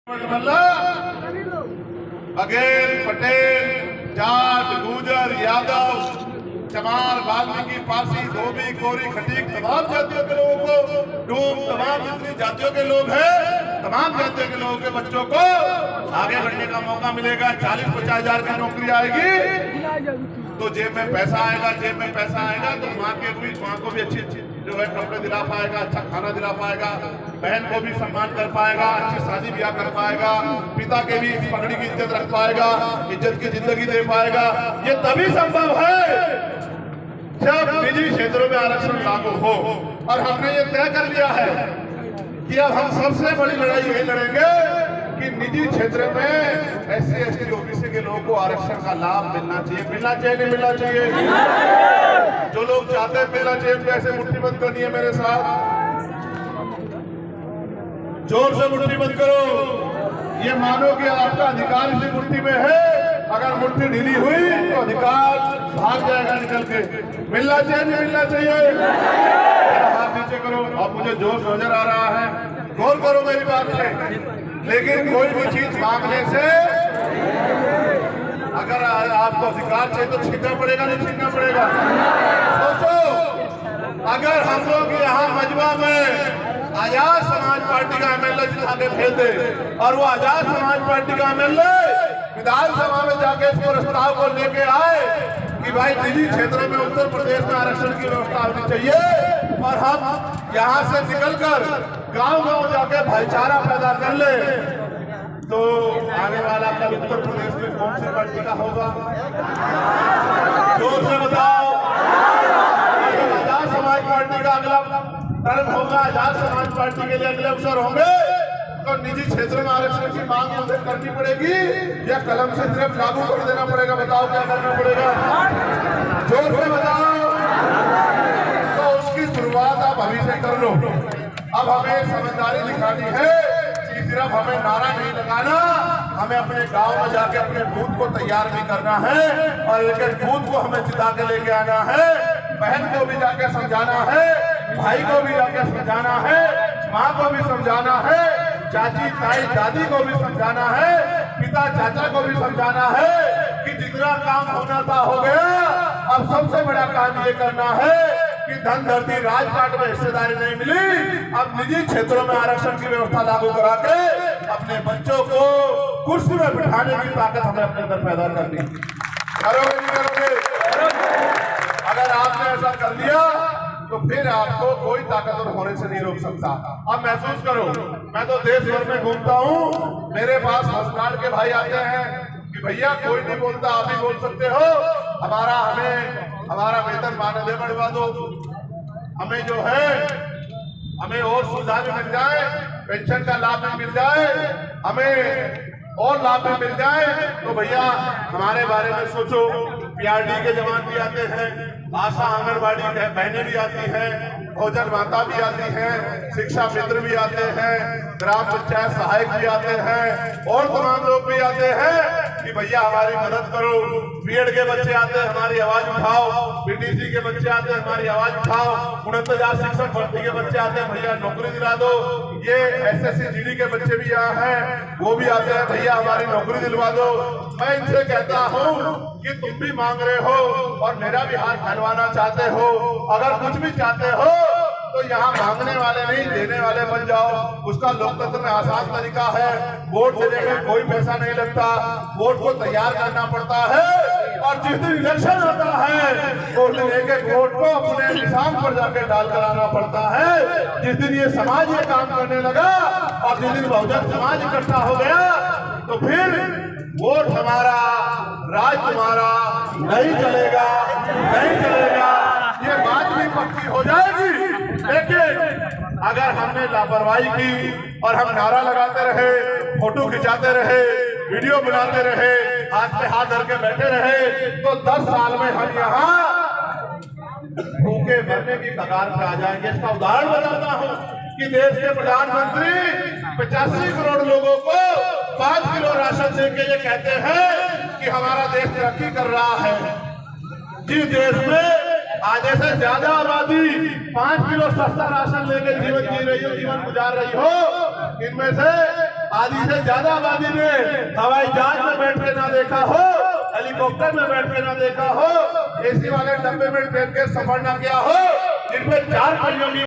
बघेल, पटेल, जाट, गुजर, यादव, चमार, वाल्मीकि, पारसी, धोबी, कोरी, खटीक, तमाम जातियों के लोगों को, डूम, तमाम जितनी जातियों के लोग हैं, तमाम जातियों के लोगों के बच्चों को आगे बढ़ने का मौका मिलेगा। 40-50 हजार की नौकरी आएगी तो जेब में पैसा आएगा, जेब में पैसा आएगा तो माँ को भी अच्छी जो है कपड़े दिला पाएगा, अच्छा खाना दिला पाएगा, बहन को भी सम्मान कर पाएगा, अच्छी शादी ब्याह कर पाएगा, पिता के भी पगड़ी की इज्जत रख पाएगा, इज्जत की जिंदगी दे पाएगा। ये तभी संभव है जब निजी क्षेत्रों में आरक्षण लागू हो। और हमने ये तय कर लिया है कि अब हम सबसे बड़ी लड़ाई यही लड़ेंगे कि निजी क्षेत्र में SC, ST, OBC के लोगों को आरक्षण का लाभ मिलना चाहिए। मिलना चाहिए, नहीं मिलना चाहिए? जो लोग चाहते हैं मिलना चाहिए तो ऐसे मुट्ठी बंद करनी है मेरे साथ, जोर से मुट्ठी बंद करो। ये मानो कि आपका अधिकार इसी मुट्ठी में है, अगर मुट्ठी ढीली हुई तो अधिकार भाग जाएगा निकल के। मिलना चाहिए, नहीं मिलना चाहिए? हाथ नीचे करो। अब मुझे जोश नजर आ रहा है, गौर करो मेरी बात है। लेकिन कोई भी चीज मांगने से अगर आपको अधिकार चाहिए तो छीनना पड़ेगा, नहीं छीनना पड़ेगा? सोचो, अगर हम लोग यहाँ मजबा में आजाद समाज पार्टी का MLA जिता के भेज दे और वो आजाद समाज पार्टी का MLA विधानसभा में जाके इस प्रस्ताव को लेके आए कि भाई निजी क्षेत्रों में उत्तर प्रदेश में आरक्षण की व्यवस्था होनी चाहिए और हम यहाँ से निकलकर गांव-गांव जाके भाईचारा पैदा कर ले, तो आने वाला कल उत्तर प्रदेश में कौन सी पार्टी का होगा? जोर से बताओ। आजाद समाज पार्टी का अगला टर्म होगा, आजाद समाज पार्टी के लिए अगले अवसर होंगे तो निजी क्षेत्र में आरक्षण की मांग मुझे करनी पड़ेगी या कलम से सिर्फ लागू कर देना पड़ेगा? बताओ क्या करना पड़ेगा? जोर से बताओ। तो उसकी शुरुआत आप अभी से कर लो। अब हमें समझदारी दिखानी है कि सिर्फ हमें नारा नहीं लगाना, हमें अपने गांव में जाके अपने बूथ को तैयार भी करना है और एक बूथ को हमें जिता के लेके आना है। बहन को भी जाके समझाना है, भाई को भी जाके समझाना है, माँ को भी समझाना है, चाची, ताई, दादी को भी समझाना है, पिता, चाचा को भी समझाना है कि जितना काम होना था हो गया। अब सबसे बड़ा काम ये करना है कि धन धरती राजपाट में हिस्सेदारी नहीं मिली, अब निजी क्षेत्रों में आरक्षण की व्यवस्था लागू करा के अपने बच्चों को कुर्सी में बिठाने की ताकत हमें अपने अंदर पैदा करनी। करोगे नहीं करोगे? अगर आपने ऐसा कर लिया तो फिर आपको कोई ताकतवर होने से नहीं रोक सकता। अब महसूस करो, मैं तो देश भर में घूमता हूँ, मेरे पास होस्ट गार्ड के भाई आते हैं कि भैया कोई नहीं बोलता, आप ही बोल सकते हो, हमारा वेतन मानदेय बढ़वा दो, हमें जो है हमें और सुविधा भी मिल जाए, पेंशन का लाभ भी मिल जाए, हमें और लाभ भी मिल जाए, तो भैया हमारे बारे में सोचो। PRD के जवान भी आते हैं, आशा आंगनबाड़ी बहनें भी आती हैं, भोजन माता भी आती हैं, शिक्षा मित्र भी आते हैं, ग्राम पंचायत सहायक भी आते हैं और तमाम लोग भी आते हैं कि भैया हमारी मदद करो। बीएड के बच्चे आते हैं, हमारी आवाज उठाओ। BTC के बच्चे आते हैं, हमारी आवाज उठाओ। 49,000 शिक्षक भर्ती के बच्चे आते हैं, भैया नौकरी दिला दो। ये SSC GD के बच्चे भी यहाँ हैं, वो भी आते हैं, भैया हमारी नौकरी दिलवा दो। मैं इनसे कहता हूँ कि तुम भी मांग रहे हो और मेरा भी हाथ फैलवाना चाहते हो, अगर कुछ भी चाहते हो तो यहाँ मांगने वाले नहीं देने वाले बन जाओ। उसका लोकतंत्र में आसान तरीका है, वोट देने में कोई पैसा नहीं लगता, वोट को तैयार करना पड़ता है और जिस दिन इलेक्शन होता है उस दिन एक वोट को अपने निशान पर जाके डाल कर आना पड़ता है। जिस दिन ये समाज ये काम करने लगा और जिस दिन बहुजन समाज इकट्ठा हो गया तो फिर वोट हमारा, राज तुम्हारा नहीं चलेगा, नहीं चलेगा, ये बात भी पक्की हो जाएगी। लेकिन अगर हमने लापरवाही की और हम नारा लगाते रहे, फोटो खिंचाते रहे, वीडियो बनाते रहे, हाथ पे हाथ धर के बैठे रहे, तो 10 साल में हम यहाँ भूखे मरने की कगार पे आ जाएंगे। इसका उदाहरण बताता हूँ कि देश के प्रधानमंत्री 85 करोड़ लोगों को 5 किलो राशन देके ये कहते हैं कि हमारा देश तरक्की कर रहा है। जिस देश में आधे से ज्यादा आबादी 5 किलो सस्ता राशन लेकर जीवन जी रही हो, जीवन गुजार रही हो, इनमें से आधी से ज्यादा आबादी ने हवाई जहाज में बैठ के ना देखा हो, हेलीकॉप्टर में बैठ के ना देखा हो, एसी वाले डब्बे में ट्रेन के सफर ना किया हो, जिनमें 4 पहियों की